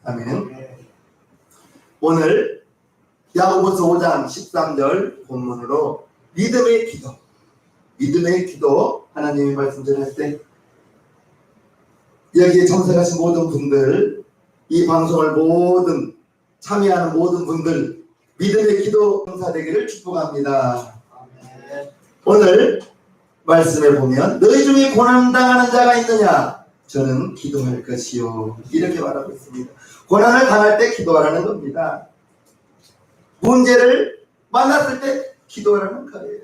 아멘. 오늘 야고보서 5장 13절 본문으로 믿음의 기도 하나님의 말씀 전할 때 여기에 참석하신 모든 분들, 이 방송을 참여하는 모든 분들 믿음의 기도 봉사되기를 축복합니다. 오늘 말씀에 보면 너희 중에 고난당하는 자가 있느냐? 저는 기도할 것이요, 이렇게 말하고 있습니다. 고난을 당할 때 기도하라는 겁니다. 문제를 만났을 때 기도하라는 거예요.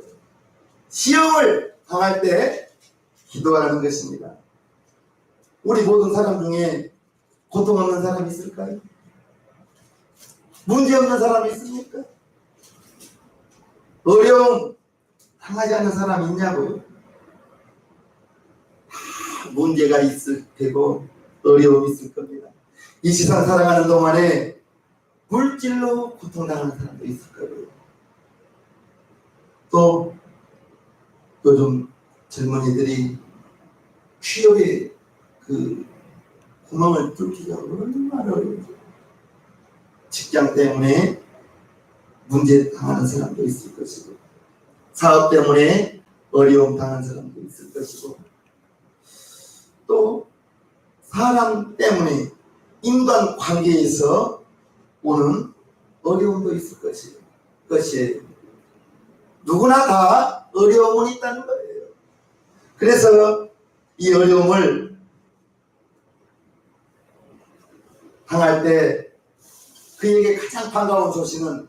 시험을 당할 때 기도하라는 것입니다. 우리 모든 사람 중에 고통 없는 사람이 있을까요? 문제 없는 사람이 있습니까? 어려움 당하지 않는 사람이 있냐고요? 문제가 있을 테고 어려움이 있을 겁니다. 이 세상 살아가는 동안에 물질로 고통당하는 사람도 있을 거고요. 또 요즘 젊은이들이 취업에 그 구멍을 뚫기가 얼마나 어려운지, 직장 때문에 문제 당하는 사람도 있을 것이고, 사업 때문에 어려움 당하는 사람도 있을 것이고, 또 사람 때문에 인간 관계에서 오는 어려움도 있을 것이에요. 누구나 다 어려움은 있다는 거예요. 그래서 이 어려움을 당할 때 그에게 가장 반가운 소식은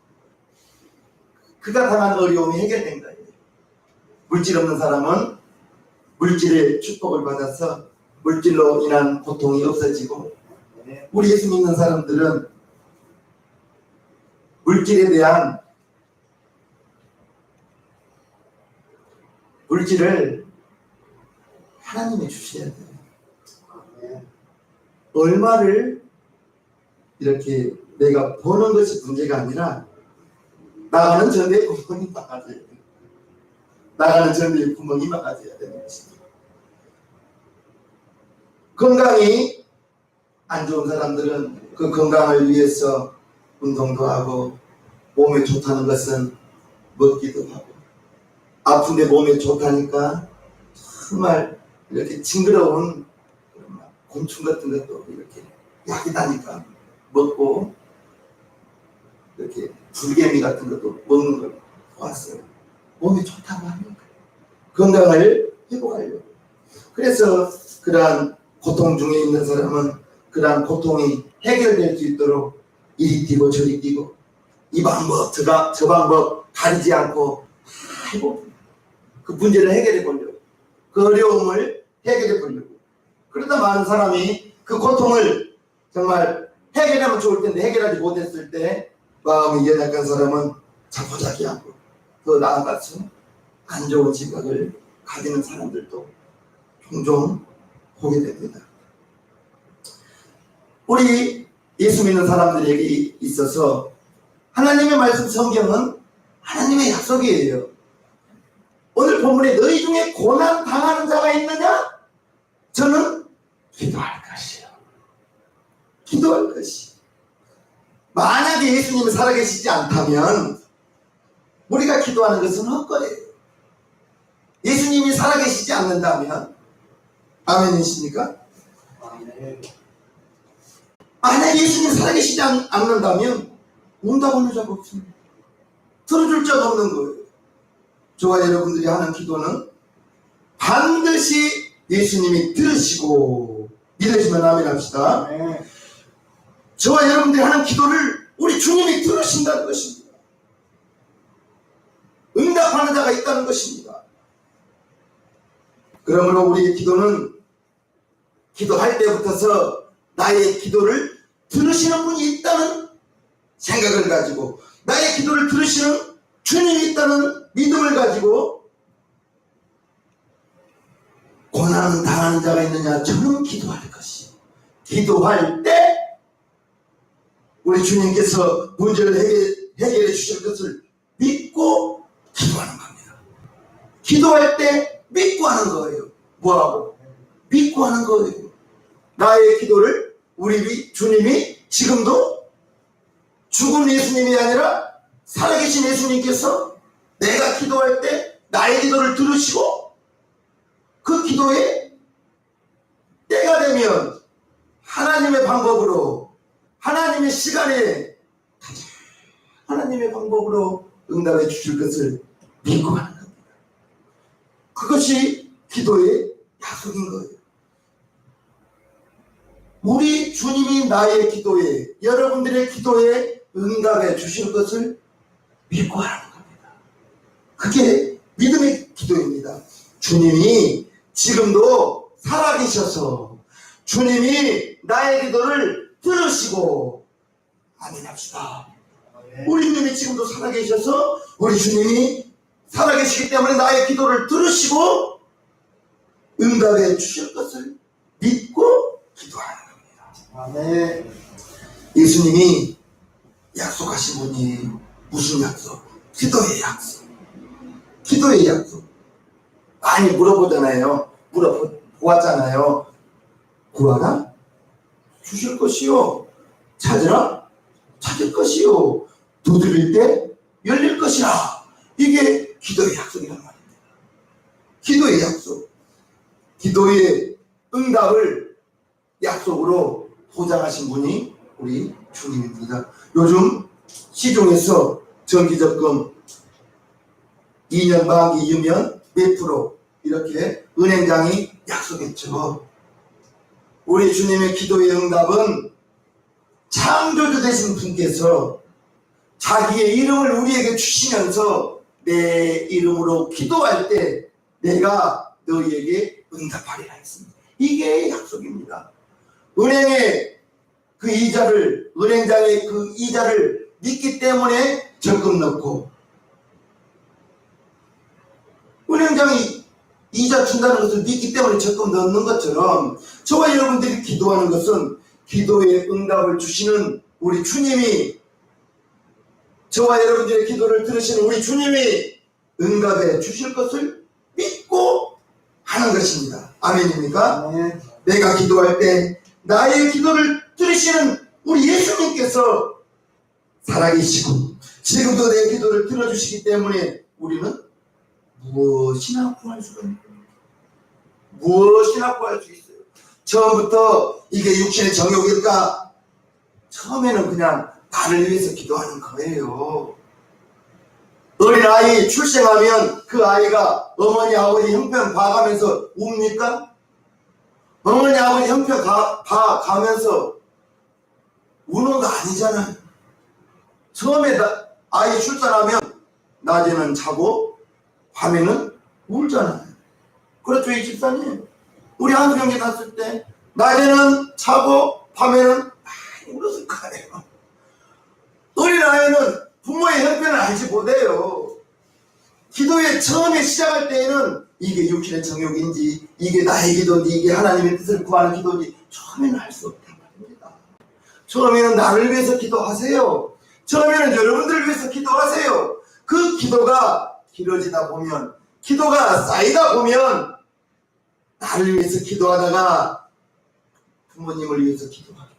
그가 당한 어려움이 해결된 거예요. 물질 없는 사람은 물질의 축복을 받아서 물질로 인한 고통이 없어지고, 우리 예수 믿는 사람들은 물질에 대한 물질을 하나님이 주셔야 돼요. 얼마를 이렇게 내가 버는 것이 문제가 아니라 나가는 전대에 구멍이 막아져야 돼요. 나가는 전대에 구멍이 막아져야 되는 것입니다. 건강이 안 좋은 사람들은 그 건강을 위해서 운동도 하고, 몸에 좋다는 것은 먹기도 하고, 아픈데 몸에 좋다니까 정말 이렇게 징그러운 곤충 같은 것도 이렇게 약이다니까 먹고, 이렇게 불개미 같은 것도 먹는 걸 보았어요. 몸에 좋다고 하는 거예요. 건강을 회복하려고. 그래서 그러한 고통 중에 있는 사람은 그러한 고통이 해결될 수 있도록 이리 뛰고 저리 뛰고, 이 방법 저 방법 가리지 않고 해보고, 그 문제를 해결해 보려고, 그 어려움을 해결해 보려고. 그러다 많은 사람이 그 고통을 정말 해결하면 좋을 텐데 해결하지 못했을 때 마음이 연약한 사람은 자포자기하고, 더 나아가서 안 좋은 생각을 가지는 사람들도 종종 보게 됩니다. 우리 예수 믿는 사람들에게 있어서 하나님의 말씀 성경은 하나님의 약속이에요. 오늘 본문에 너희 중에 고난 당하는 자가 있느냐? 저는 기도할 것이요. 기도할 것이. 만약에 예수님이 살아계시지 않다면 우리가 기도하는 것은 헛거예요. 예수님이 살아계시지 않는다면, 아멘이십니까? 만약에 예수님이 살아계시지 않는다면 응답하는 자가 없습니다. 들어줄 자가 없는 거예요. 저와 여러분들이 하는 기도는 반드시 예수님이 들으시고, 믿으시면 아멘 합시다. 저와 여러분들이 하는 기도를 우리 주님이 들으신다는 것입니다. 응답하는 자가 있다는 것입니다. 그러므로 우리의 기도는 기도할 때부터서 나의 기도를 들으시는 분이 있다는 생각을 가지고, 나의 기도를 들으시는 주님이 있다는 믿음을 가지고, 고난 당하는 자가 있느냐? 저는 기도할 것이. 기도할 때 우리 주님께서 문제를 해결해 주실 것을 믿고 기도하는 겁니다. 기도할 때 믿고 하는 거예요. 뭐하고? 믿고 하는 거예요. 나의 기도를 우리 주님이 지금도 죽은 예수님이 아니라 살아계신 예수님께서 내가 기도할 때 나의 기도를 들으시고 그 기도에 때가 되면 하나님의 방법으로, 하나님의 시간에 하나님의 방법으로 응답해 주실 것을 믿고 하는 겁니다. 그것이 기도의 약속인 거예요. 우리 주님이 나의 기도에, 여러분들의 기도에 응답해 주실 것을 믿고 하는 겁니다. 그게 믿음의 기도입니다. 주님이 지금도 살아계셔서 주님이 나의 기도를 들으시고, 아멘합시다. 우리 주님이 지금도 살아계셔서 우리 주님이 살아계시기 때문에 나의 기도를 들으시고 응답해 주실 것을 믿고 기도하는 겁니다. 아멘. 예수님이 약속하신 분이 무슨 약속? 기도의 약속. 기도의 약속. 많이 물어보잖아요. 물어보았잖아요. 구하라? 주실 것이요. 찾으라? 찾을 것이요. 두드릴 때 열릴 것이라. 이게 기도의 약속이란 말입니다. 기도의 약속. 기도의 응답을 약속으로 보장하신 분이 우리 주님입니다. 요즘 시중에서 정기적금 2년 만기이면 몇 프로 이렇게 은행장이 약속했죠. 우리 주님의 기도의 응답은 창조주 되신 분께서 자기의 이름을 우리에게 주시면서 내 이름으로 기도할 때 내가 너희에게 응답하리라 했습니다. 이게 약속입니다. 은행의 그 이자를, 은행장의 그 이자를 믿기 때문에 적금 넣고, 은행장이 이자 준다는 것을 믿기 때문에 적금 넣는 것처럼 저와 여러분들이 기도하는 것은 기도의 응답을 주시는 우리 주님이, 저와 여러분들의 기도를 들으시는 우리 주님이 응답해 주실 것을 믿고 하는 것입니다. 아멘입니까? 네. 내가 기도할 때 나의 기도를 들으시는 우리 예수님께서 살아계시고 지금도 내 기도를 들어주시기 때문에 우리는 무엇이나 구할 수가 있습니다. 무엇이나 구할 수 있어요. 처음부터 이게 육신의 정욕일까? 처음에는 그냥 나를 위해서 기도하는 거예요. 어린아이 출생하면 그 아이가 어머니 아버지 형편 봐가면서 웁니까? 어머니 아버지 형편 봐가면서 우는 거 아니잖아요. 처음에 아이 출산하면 낮에는 자고 밤에는 울잖아요. 그렇죠, 이 집사님? 우리 한수 형제 갔을 때 낮에는 자고 밤에는 많이 울었을 거예요. 어린아이는 부모의 형편을 알지 못해요. 기도에 처음에 시작할 때에는 이게 육신의 정욕인지 이게 나의 기도인지 이게 하나님의 뜻을 구하는 기도인지 처음에는 알 수 없단 말입니다. 처음에는 나를 위해서 기도하세요. 처음에는 여러분들을 위해서 기도하세요. 그 기도가 길어지다 보면, 기도가 쌓이다 보면 나를 위해서 기도하다가 부모님을 위해서 기도하고,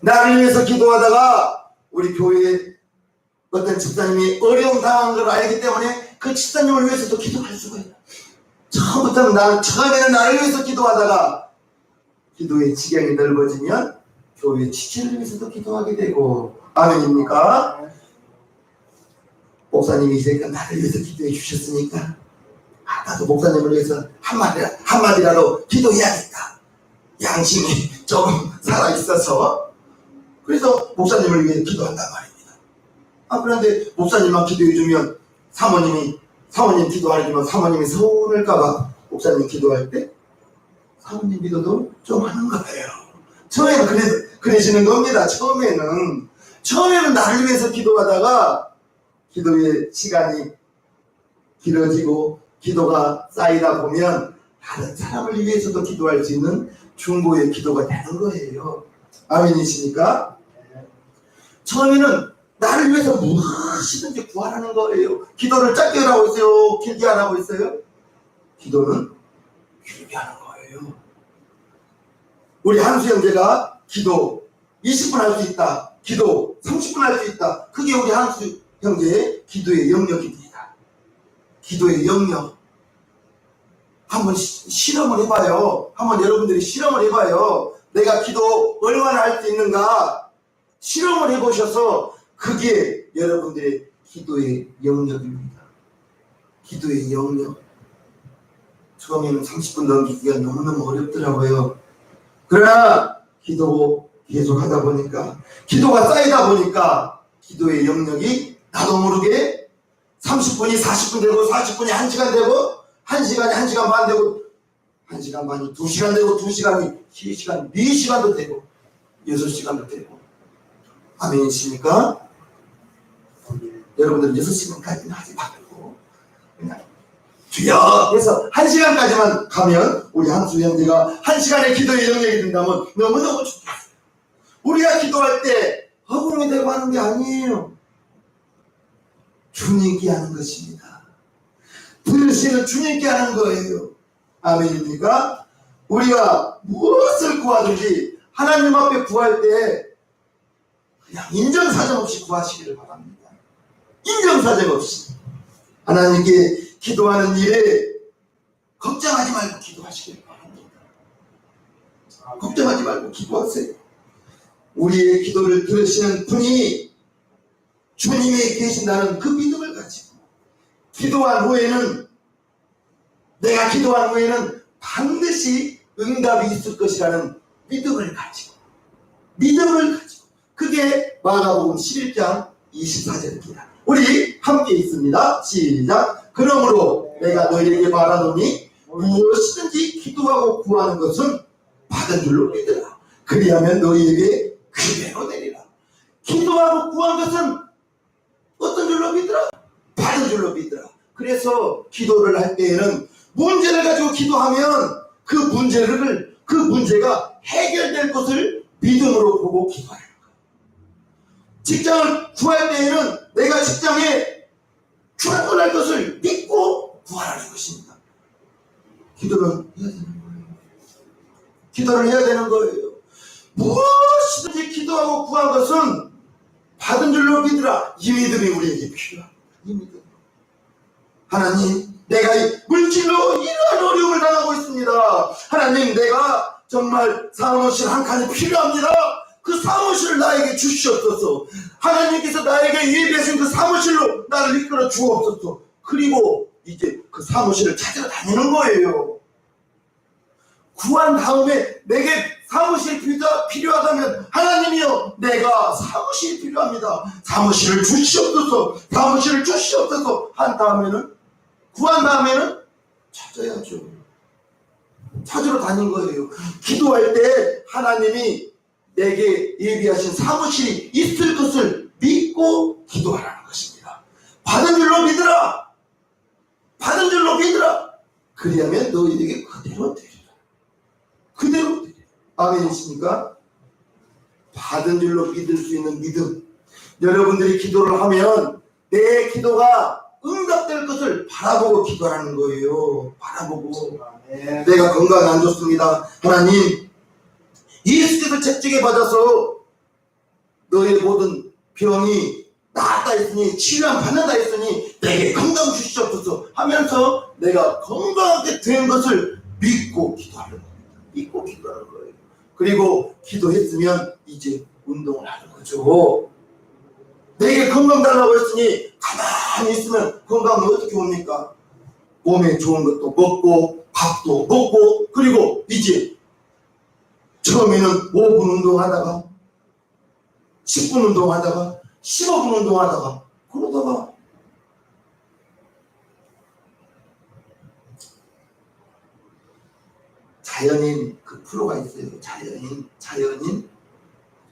나를 위해서 기도하다가 우리 교회에 어떤 집사님이 어려움 당한 걸 알기 때문에 그 집사님을 위해서도 기도할 수가 있어요. 처음에는 나를 위해서 기도하다가 기도의 지경이 넓어지면 교회 지체를 위해서도 기도하게 되고, 아멘입니까? 목사님이 이제까 나를 위해서 기도해 주셨으니까 나도 목사님을 위해서 한마디라도 기도해야겠다. 양심이 조금 살아있어서 그래서 목사님을 위해 기도한단 말입니다. 그런데 목사님만 기도해주면 사모님 기도 안 해주면 사모님이 서운할까봐 목사님 기도할 때 사모님 기도도 좀 하는 거예요. 처음에는 그러시는 겁니다. 처음에는 나를 위해서 기도하다가 기도의 시간이 길어지고 기도가 쌓이다 보면 다른 사람을 위해서도 기도할 수 있는 중보의 기도가 되는 거예요. 아멘이십니까? 처음에는 나를 위해서 무엇이든지 구하라는 거예요. 기도를 짧게 하라고 있어요? 길게 하라고 있어요? 기도는 길게 하는 거예요. 우리 한수 형제가 기도 20분 할 수 있다. 기도 30분 할 수 있다. 그게 우리 한수 형제의 기도의 영역입니다. 기도의 영역. 한번 실험을 해봐요. 한번 여러분들이 실험을 해봐요. 내가 기도 얼마나 할 수 있는가 실험을 해보셔서 그게 여러분들의 기도의 영역입니다. 기도의 영역. 처음에는 30분 넘기기가 너무너무 어렵더라고요. 그러나 기도 계속 하다 보니까 기도가 쌓이다 보니까 기도의 영역이 나도 모르게 30분이 40분 되고 40분이 1시간 되고 1시간이 1시간 반 되고 1시간 반이 2시간 되고 2시간이 3시간 4시간도 되고 6시간도 되고 아멘이십니까? 여러분들은 6시간까지는 하지 말고 그냥 주여 해서 1시간까지만 가면 우리 한수 형제가 1시간의 기도의 영역이 된다면 너무너무 좋겠어요. 우리가 기도할 때 허공이 되고 하는 게 아니에요. 주님께 하는 것입니다. 들으시는 주님께 하는 거예요. 아멘입니까? 우리가 무엇을 구하든지 하나님 앞에 구할 때 그냥 인정사정 없이 구하시기를 바랍니다. 인정사정 없이 하나님께 기도하는 일에 걱정하지 말고 기도하시길 바랍니다. 걱정하지 말고 기도하세요. 우리의 기도를 들으시는 분이 주님이 계신다는 그 믿음을 가지고 기도한 후에는 내가 기도한 후에는 반드시 응답이 있을 것이라는 믿음을 가지고 그게 마가복음 11장 24절입니다. 우리 함께 있습니다. 시작. 그러므로 내가 너희에게 말하노니 무엇이든지 기도하고 구하는 것은 받은 줄로 믿으라. 그리하면 너희에게 그대로 되리라. 기도하고 구한 것은 어떤 줄로 믿으라? 받은 줄로 믿으라. 그래서 기도를 할 때에는 문제를 가지고 기도하면 그 문제가 해결될 것을 믿음으로 보고 기도하는 거예요. 직장을 구할 때에는 내가 직장에 출근할 것을 믿고 구하라는 것입니다. 기도를 해야 되는 거예요. 기도를 해야 되는 거예요. 무엇이든지 기도하고 구한 것은 받은 줄로 믿으라. 이 믿음이 우리에게 필요합니다. 이 믿음. 하나님, 내가 물질로 이러한 어려움을 당하고 있습니다. 하나님, 내가 정말 사무실 한 칸이 필요합니다. 그 사무실을 나에게 주시옵소서. 하나님께서 나에게 예비하신 그 사무실로 나를 이끌어 주옵소서. 그리고 이제 그 사무실을 찾으러 다니는 거예요. 구한 다음에 내게 사무실이 필요하다면 하나님이여, 내가 사무실이 필요합니다. 사무실을 주시옵소서. 사무실을 주시옵소서. 한 다음에는, 구한 다음에는 찾아야죠. 찾으러 다닌 거예요. 기도할 때 하나님이 내게 예비하신 사무실이 있을 것을 믿고 기도하라는 것입니다. 받은 줄로 믿으라. 받은 줄로 믿으라. 그리하면 너희에게 그대로 되리라. 그대로 되리라. 아멘이십니까? 받은 줄로 믿을 수 있는 믿음. 여러분들이 기도를 하면 내 기도가 응답될 것을 바라보고 기도하는 거예요. 바라보고. 내가 건강이 안 좋습니다. 하나님, 예수께서 채찍에 받아서 너의 모든 병이 나았다 했으니, 치료함 받는다 했으니 내게 건강 주시옵소서 하면서 내가 건강하게 된 것을 믿고 기도하는 겁니다. 믿고 기도하는 거예요. 그리고 기도했으면 이제 운동을 하는 거죠. 내게 건강 달라고 했으니 가만히 있으면 건강은 어떻게 옵니까? 몸에 좋은 것도 먹고 밥도 먹고, 그리고 이제 처음에는 5분 운동하다가 10분 운동하다가 15분 운동하다가 그러다가 자연인 그 프로가 있어요. 자연인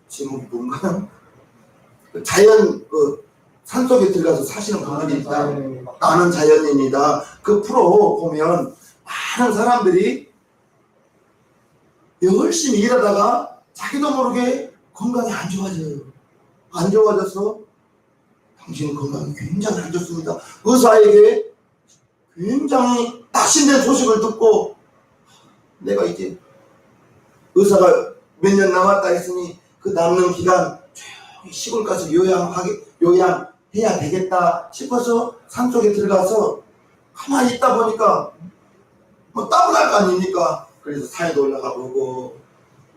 제목이 뭔가요? 자연 산속에 들어가서 사시는 분들이 있다. 나는 자연인이다. 그 프로 보면 많은 사람들이 열심히 일하다가 자기도 모르게 건강이 안 좋아져요. 안 좋아져서 당신 건강이 굉장히 안 좋습니다. 의사에게 굉장히 낙심된 소식을 듣고 내가 이제 의사가 몇 년 남았다 했으니 그 남는 기간 조용히 시골 가서 요양해야 되겠다 싶어서 산속에 들어가서 가만히 있다 보니까 뭐 땀을 날 거 아닙니까? 그래서 산에도 올라가 보고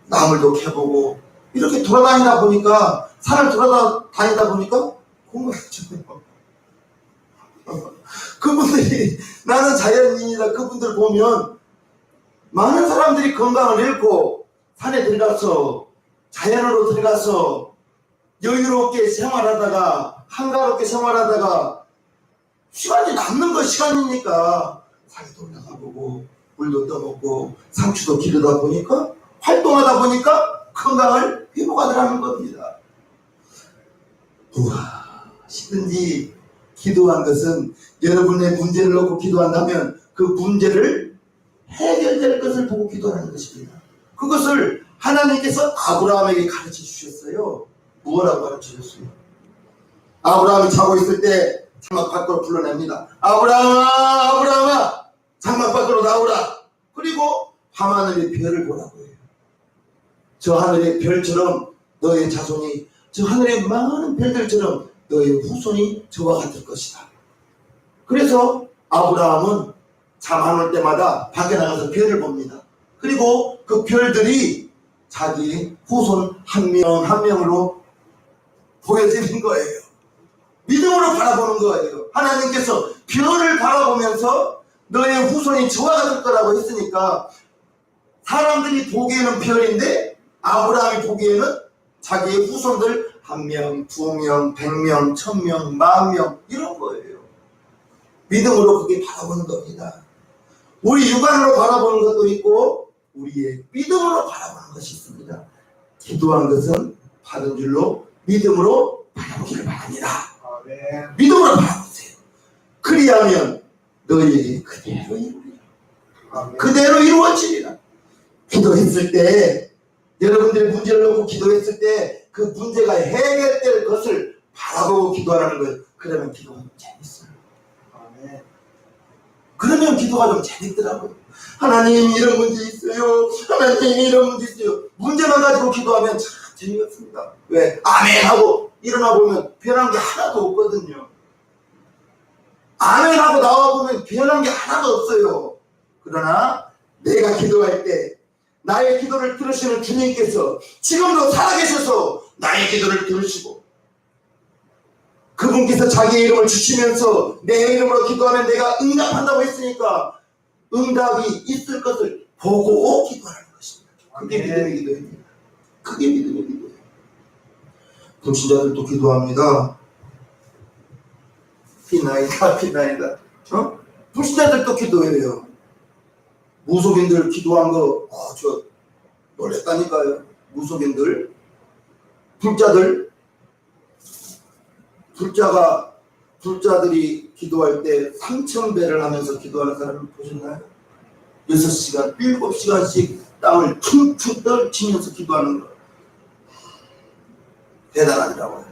나물도 캐보고 이렇게 돌아다니다 보니까 산을 돌아다니다 보니까 공부했잖아요. 그분들이 나는 자연인이다. 그분들 보면 많은 사람들이 건강을 잃고 산에 들어가서 자연으로 들어가서 여유롭게 생활하다가 한가롭게 생활하다가 시간이 남는 거 시간이니까 산에도 올라가 보고 물도 떠먹고 상추도 기르다 보니까 활동하다 보니까 건강을 회복하더라는 겁니다. 우와, 시든지 기도한 것은 여러분의 문제를 놓고 기도한다면 그 문제를 해결될 것을 보고 기도하는 것입니다. 그것을 하나님께서 아브라함에게 가르쳐 주셨어요. 무엇라고 가르쳐 주셨어요? 아브라함이 자고 있을 때 장막 밖으로 불러냅니다. 아브라함아, 아브라함아, 장막 밖으로 나오라. 그리고 밤하늘의 별을 보라고 해요. 저 하늘의 별처럼 너의 자손이, 저 하늘의 많은 별들처럼 너의 후손이 저와 같을 것이다. 그래서 아브라함은 잠 안 올 때마다 밖에 나가서 별을 봅니다. 그리고 그 별들이 자기 후손 한 명 한 명으로 보여지는 거예요. 믿음으로 바라보는 거예요. 하나님께서 별을 바라보면서 너의 후손이 저와 같을 거라고 했으니까 사람들이 보기에는 별인데 아브라함이 보기에는 자기의 후손들 1명, 2명, 100명, 1000명, 10,000명 이런 거예요. 믿음으로 그게 바라보는 겁니다. 우리 육안으로 바라보는 것도 있고 우리의 믿음으로 바라보는 것이 있습니다. 기도한 것은 받은 줄로 믿음으로 바라보기를 바랍니다. 아멘. 믿음으로 바라보세요. 그리하면 너희에게 그대로 이루리라. 아멘. 그대로 이루어지리라. 기도했을 때 여러분들의 문제를 놓고 기도했을 때 그 문제가 해결될 것을 바라보고 기도하라는 거예요. 그러면 기도가 좀 재밌어요. 아멘. 그러면 기도가 좀 재밌더라고요. 하나님 이런 문제 있어요. 하나님 이런 문제 있어요. 문제만 가지고 기도하면 참 재미없습니다. 왜? 아멘 하고 일어나 보면 변한 게 하나도 없거든요. 아멘 하고 나와 보면 변한 게 하나도 없어요. 그러나 내가 기도할 때 나의 기도를 들으시는 주님께서 지금도 살아계셔서 나의 기도를 들으시고 그분께서 자기 이름을 주시면서 내 이름으로 기도하면 내가 응답한다고 했으니까 응답이 있을 것을 보고 기도하는 것입니다. 그게 믿음의 기도입니다. 그게 믿음의 기도예요. 불신자들도 기도합니다. 피나이다. 불신자들도 기도해요. 무속인들 기도한 거, 저 놀랬다니까요. 무속인들, 불자들이 기도할 때 3,000배를 하면서 기도하는 사람을 보셨나요? 6시간, 7시간씩 땅을 퉁퉁 떨치면서 기도하는 거. 대단하더라고요.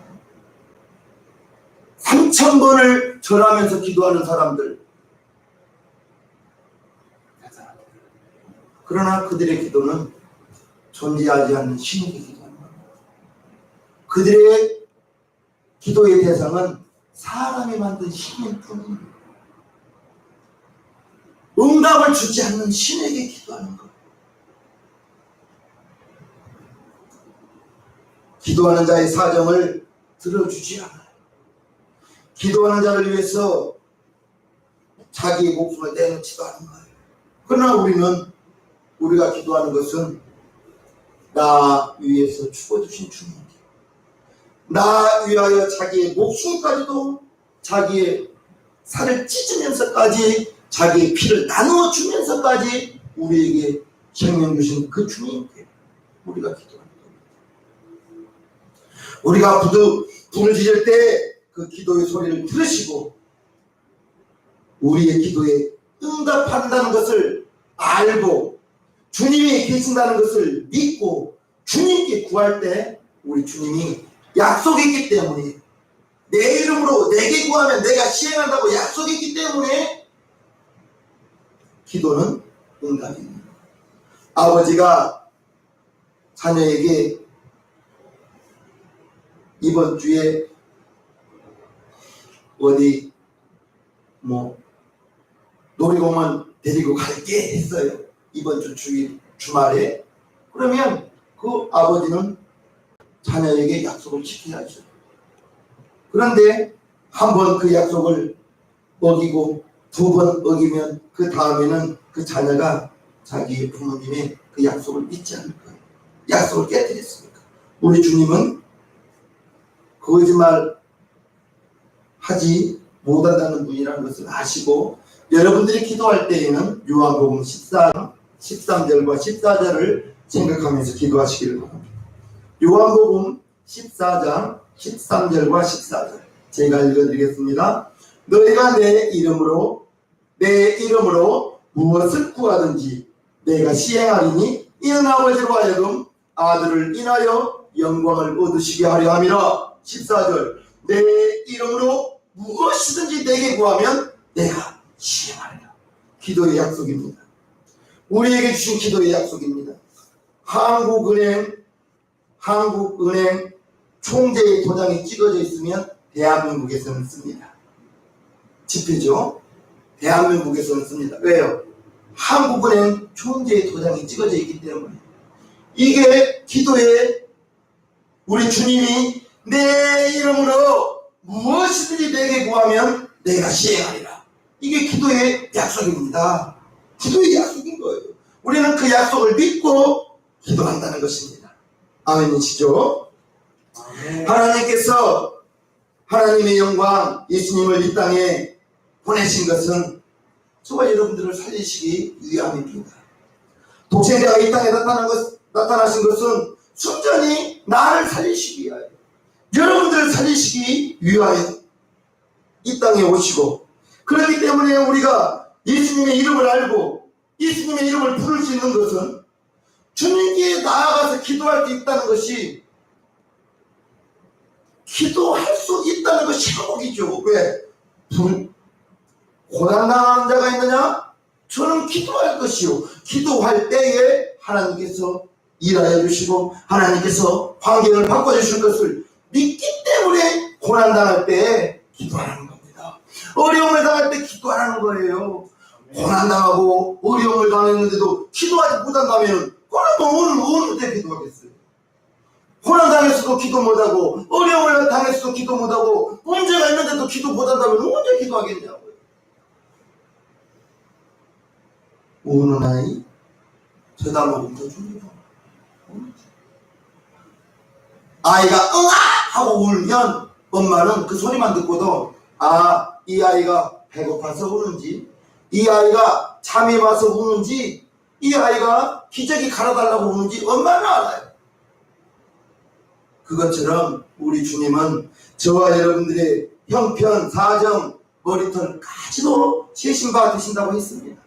3,000번을 절하면서 기도하는 사람들. 그러나 그들의 기도는 존재하지 않는 신에게 기도하는 겁니다. 그들의 기도의 대상은 사람이 만든 신일 뿐입니다. 응답을 주지 않는 신에게 기도하는 것. 기도하는 자의 사정을 들어주지 않아요. 기도하는 자를 위해서 자기의 목숨을 내놓지도 않은 거예요. 그러나 우리가 기도하는 것은 나 위해서 죽어주신 주님께 나 위하여 자기의 목숨까지도 자기의 살을 찢으면서까지 자기의 피를 나누어 주면서까지 우리에게 생명 주신 그 주님께 우리가 기도하는 겁니다. 우리가 불을 지질 때 그 기도의 소리를 들으시고 우리의 기도에 응답한다는 것을 알고 주님이 계신다는 것을 믿고 주님께 구할 때 우리 주님이 약속했기 때문에 내 이름으로 내게 구하면 내가 시행한다고 약속했기 때문에 기도는 응답입니다. 아버지가 자녀에게 이번 주에 어디 놀이공원 데리고 갈게 했어요. 이번 주 주말에. 그러면 그 아버지는 자녀에게 약속을 지켜야죠. 그런데 한 번 그 약속을 어기고 두 번 어기면 그 다음에는 그 자녀가 자기 부모님의 그 약속을 믿지 않을 거예요. 약속을 깨뜨렸으니까. 우리 주님은 거짓말 하지 못한다는 분이라는 것을 아시고, 여러분들이 기도할 때에는 요한복음 14장 13절과 14절을 생각하면서 기도하시기를 바랍니다. 요한복음 14장 13절과 14절 제가 읽어드리겠습니다. 너희가 내 이름으로 무엇을 구하든지 내가 시행하리니 이는 아버지로 하여금 아들을 인하여 영광을 얻으시게 하려 함이라. 14절 내 이름으로 무엇이든지 내게 구하면 내가 시행하리라. 기도의 약속입니다. 우리에게 주신 기도의 약속입니다. 한국은행 총재의 도장이 찍어져 있으면 대한민국에서는 씁니다. 지폐죠. 대한민국에서는 씁니다. 왜요? 한국은행 총재의 도장이 찍어져 있기 때문에. 이게 기도에 우리 주님이 내 이름으로 무엇이든지 내게 구하면 내가 시행하리라. 이게 기도의 약속입니다. 기도의 약속인 거예요. 우리는 그 약속을 믿고 기도한다는 것입니다. 아멘이시죠? 하나님께서 하나님의 영광 예수님을 이 땅에 보내신 것은 저와 여러분들을 살리시기 위함입니다. 독생자가 이 땅에 나타나신 것은 순전히 나를 살리시기 위하여, 여러분들을 살리시기 위하여 이 땅에 오시고, 그렇기 때문에 우리가 예수님의 이름을 알고 예수님의 이름을 부를 수 있는 것은 주님께 나아가서 기도할 수 있다는 것이, 기도할 수 있다는 것이 행복이죠. 왜? 고난당하는 자가 있느냐? 저는 기도할 것이요. 기도할 때에 하나님께서 일하여 주시고 하나님께서 환경을 바꿔주실 것을 믿기 때문에 고난당할 때에 기도하는 겁니다. 어려움을 당할 때 기도하는 거예요. 고난당하고 어려움을 당했는데도 기도하지 못한다면 그러면 어느 기도하겠어요? 고난당했어도 기도 못하고 어려움을 당했어도 기도 못하고 문제가 있는데도 기도 못한다면 언제 기도하겠냐고요. 우는 아이 쳐다보면 더 줍니다. 아이가 응아 하고 울면 엄마는 그 소리만 듣고도 이 아이가 배고파서 우는지, 이 아이가 잠이 와서 우는지, 이 아이가 기저귀 갈아달라고 우는지 엄마는 알아요. 그것처럼 우리 주님은 저와 여러분들의 형편, 사정, 머리털까지도 세심받으신다고 했습니다.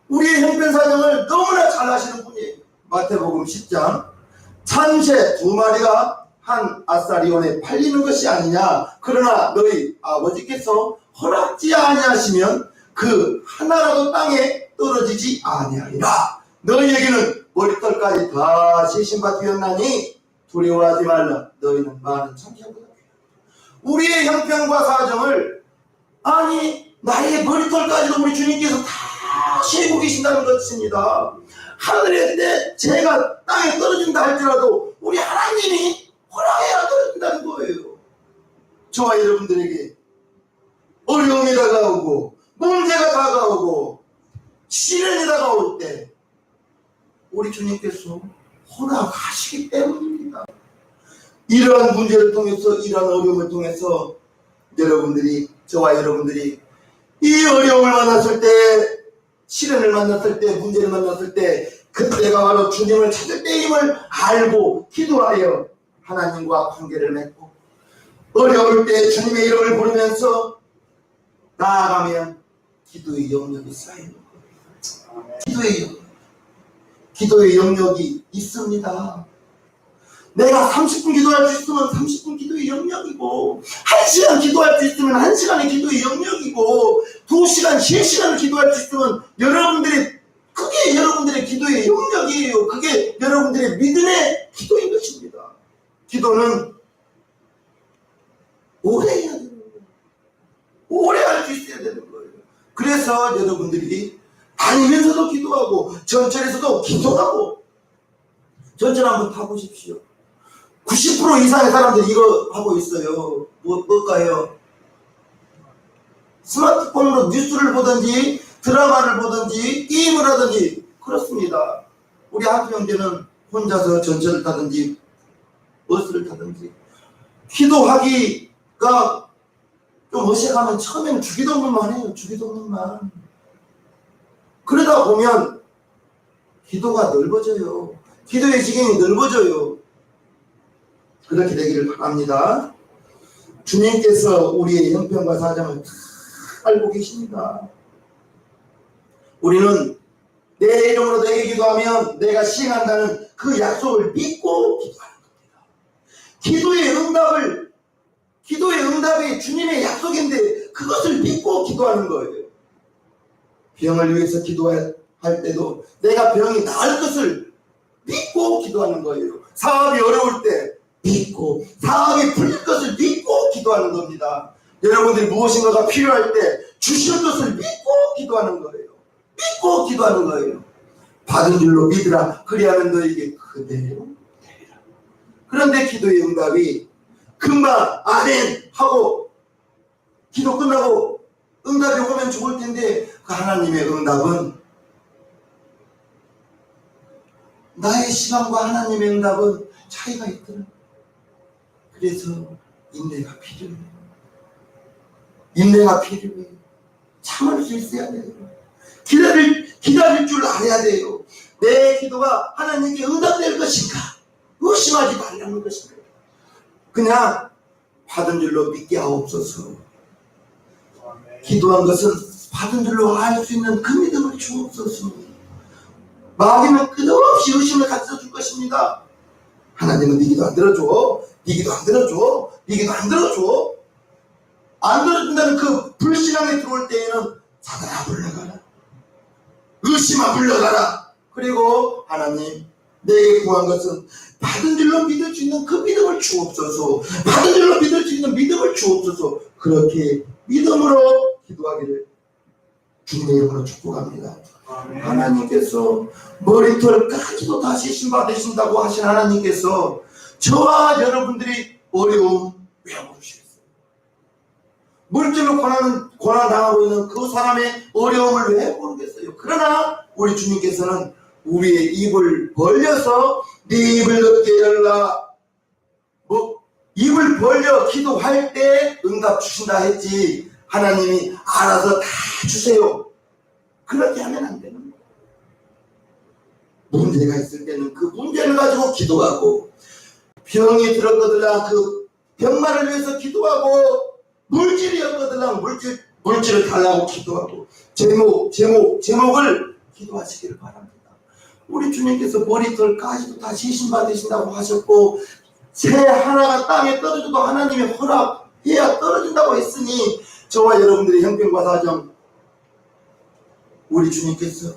우리의 형편 사정을 너무나 잘 아시는 분이에요. 마태복음 10장 참새 2마리가 한 아사리온에 팔리는 것이 아니냐. 그러나 너희 아버지께서 허락지 아니하시면 그 하나라도 땅에 떨어지지 아니하리라. 너희에게는 머리털까지 다 세심받으였나니 두려워하지 말라. 너희는 많은 창기하보다. 우리의 형편과 사정을, 나의 머리털까지도 우리 주님께서 다 세고 계신다는 것입니다. 하늘에 때 제가 땅에 떨어진다 할지라도 우리 하나님이 허락해야 떨어진다는 거예요. 저와 여러분들에게 어려움이 다가오고 문제가 다가오고 시련이 다가올 때 우리 주님께서 허락하시기 때문입니다. 이러한 문제를 통해서, 이러한 어려움을 통해서 여러분들이, 저와 여러분들이 이 어려움을 만났을 때, 시련을 만났을 때, 문제를 만났을 때, 그때가 바로 주님을 찾을 때임을 알고 기도하여 하나님과 관계를 맺고, 어려울 때 주님의 이름을 부르면서 나아가면 기도의 영역이 쌓이는 거예요. 기도의 영역이 있습니다. 내가 30분 기도할 수 있으면 30분 기도의 영역이고, 1시간 기도할 수 있으면 1시간의 기도의 영역이고, 2시간, 3시간을 기도할 수 있으면 그게 여러분들의 기도의 영역이에요. 그게 여러분들의 믿음의 기도인 것입니다. 기도는 오래 해야 되는 거예요. 오래 할 수 있어야 되는 거예요. 그래서 여러분들이 다니면서도 기도하고 전철에서도 기도하고, 전철 한번 타보십시오. 90% 이상의 사람들이 이거 하고 있어요. 뭘까요? 스마트폰으로 뉴스를 보든지 드라마를 보든지 게임을 하든지 그렇습니다. 우리 학교 형제는 혼자서 전철을 타든지 버스를 타든지, 기도하기가 좀 어색하면 처음에는 주기도문만 해요. 주기도문만. 그러다 보면 기도가 넓어져요. 기도의 지경이 넓어져요. 그렇게 되기를 바랍니다. 주님께서 우리의 형편과 사정을 다 알고 계십니다. 우리는 내 이름으로 내게 기도하면 내가 시행한다는 그 약속을 믿고 기도하는 겁니다. 기도의 응답이 주님의 약속인데 그것을 믿고 기도하는 거예요. 병을 위해서 기도할 때도 내가 병이 나을 것을 믿고 기도하는 거예요. 사업이 어려울 때 믿고, 사업이 풀릴 것을 믿고 기도하는 겁니다. 여러분들이 무엇인가가 필요할 때 주실 것을 믿고 기도하는 거예요. 믿고 기도하는 거예요. 받은 줄로 믿으라. 그리하면 너에게 그대로 되리라. 그런데 기도의 응답이 금방 아멘 하고 기도 끝나고 응답이 오면 좋을 텐데, 그 하나님의 응답은, 나의 시간과 하나님의 응답은 차이가 있더라. 그래서 인내가 필요해요. 인내가 필요해요. 참을 수 있어야 돼요. 기다릴 줄 알아야 돼요. 내 기도가 하나님께 응답될 것인가? 의심하지 말라는 것인가? 그냥 받은 줄로 믿게 하옵소서. 기도한 것은 받은 줄로 알 수 있는 그 믿음을 주옵소서. 마귀는 끝없이 의심을 가르쳐 줄 것입니다. 하나님은 네 기도 안 들어줘. 네 기도 안 들어줘. 네 기도 안 들어줘. 안 들어준다는 그 불신앙에 들어올 때에는 사단아 물러가라. 의심아 물러가라. 그리고 하나님, 내게 구한 것은 받은 줄로 믿을 수 있는 그 믿음을 주옵소서. 받은 줄로 믿을 수 있는 믿음을 주옵소서. 그렇게 믿음으로 기도하기를 주님의 이름으로 축복합니다. 하나님께서 머리털까지도 다시 신받으신다고 하신 하나님께서 저와 여러분들이 어려움 왜 모르시겠어요? 물질로 고난 당하고 있는 그 사람의 어려움을 왜 모르겠어요? 그러나 우리 주님께서는 우리의 입을 벌려서 네 입을 넓게 열라. 입을 벌려 기도할 때 응답 주신다 했지, 하나님이 알아서 다 주세요, 그렇게 하면 안 되는 거예요. 문제가 있을 때는 그 문제를 가지고 기도하고, 병이 들었거들랑 그 병만을 위해서 기도하고, 물질이었거들랑 물질을 달라고 기도하고, 제목을 기도하시기를 바랍니다. 우리 주님께서 머리털까지도 다 시신받으신다고 하셨고, 새 하나가 땅에 떨어져도 하나님의 허락해야 떨어진다고 했으니, 저와 여러분들의 형편과 사정, 우리 주님께서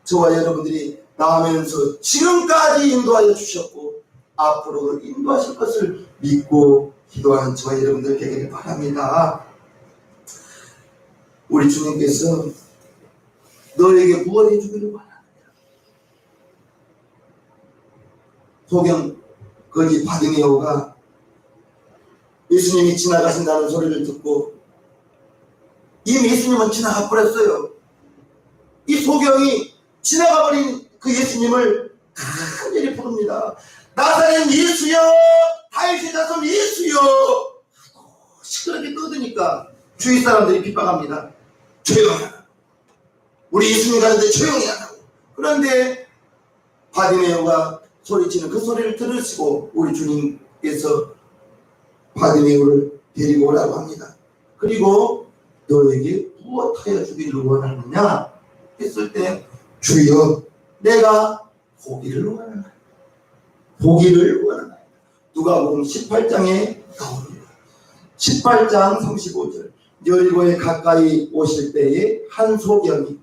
저와 여러분들이 나오면서 지금까지 인도하여 주셨고 앞으로 인도하실 것을 믿고 기도하는 저와 여러분들 되기를 바랍니다. 우리 주님께서 너에게 무엇 해주기를 바랍니다. 소경 거지 바디메오가 예수님이 지나가신다는 소리를 듣고, 이미 예수님은 지나가 버렸어요. 이 소경이 지나가버린 그 예수님을 간절히 부릅니다. 나사렛 예수여, 다윗의 자손 예수여. 시끄럽게 떠드니까 주위 사람들이 핍박합니다. 조용히 하라. 우리 예수님 가는데 조용히 하라고. 그런데 바디메오가 소리치는 그 소리를 들으시고 우리 주님께서 바디메오를 데리고 오라고 합니다. 그리고 너에게 무엇하여 주기를 원하느냐 했을 때, 주여 내가 보기를 원하나이다. 보기를 원하나이다. 누가복음 18장에 나옵니다. 18장 35절. 여리고에 가까이 오실 때에 한 소경이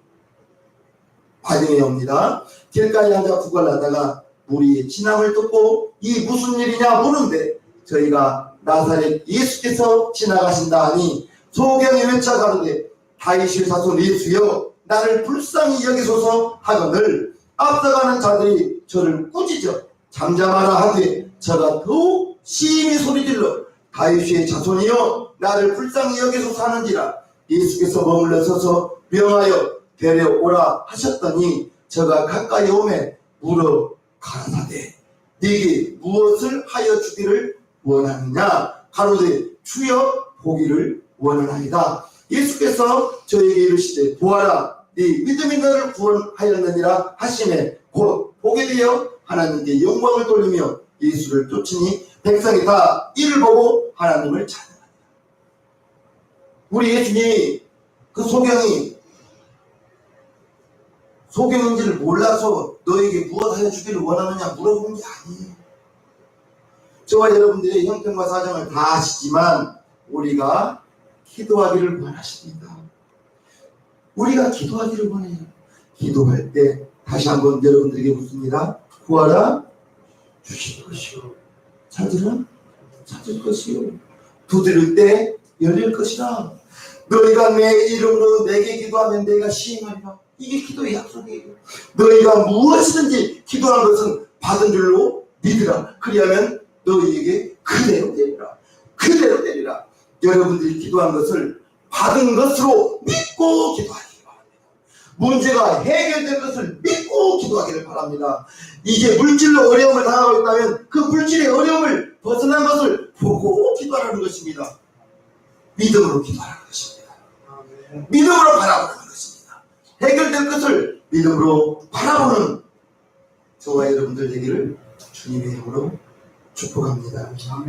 바디메오입니다. 길가에 앉아 구걸하다가 무리의 진함을 듣고 이 무슨 일이냐 물은데, 저희가 나사렛 예수께서 지나가신다 하니 소경이 외쳐 가로되 다윗의 자손 예수여 나를 불쌍히 여기소서 하거늘 앞서가는 자들이 저를 꾸짖어 잠잠하라 하되 저가 더욱 심히 소리질러 다윗의 자손이여 나를 불쌍히 여기소서 하는지라 예수께서 머물러 서서 명하여 데려오라 하셨더니 저가 가까이 오매 물어 가라사대 네게 무엇을 하여 주기를 원하느냐 가로되 주여 보기를 원하나이다. 예수께서 저에게 이르시되 보아라 네 믿음이 너를 구원하였느니라 하시매 곧 보게 되어 하나님께 영광을 돌리며 예수를 쫓으니 백성이 다 이를 보고 하나님을 찬양하니라. 우리 예수님이 그 소경인지를 몰라서 너에게 무엇하여 주기를 원하느냐 물어본 게 아니에요. 저와 여러분들의 형편과 사정을 다 아시지만 우리가 기도하기를 원하십니다. 우리가 기도하기를 원해요. 기도할 때 다시 한번 여러분들에게 묻습니다. 구하라 주실 것이요 찾으라 찾을 것이요 두드릴 때 열릴 것이라. 너희가 내 이름으로 내게 기도하면 내가 시행하리라. 이게 기도의 약속이에요. 너희가 무엇이든지 기도하는 것은 받은 줄로 믿으라. 그리하면 너희에게 그대로 되리라. 그대로 되리라. 여러분들이 기도한 것을 받은 것으로 믿고 기도하기를 바랍니다. 문제가 해결된 것을 믿고 기도하기를 바랍니다. 이게 물질로 어려움을 당하고 있다면 그 물질의 어려움을 벗어난 것을 보고 기도하라는 것입니다. 믿음으로 기도하라는 것입니다. 믿음으로 바라보는 것입니다. 해결된 것을 믿음으로 바라보는 저와 여러분들 되기를 주님의 이름으로 축복합니다.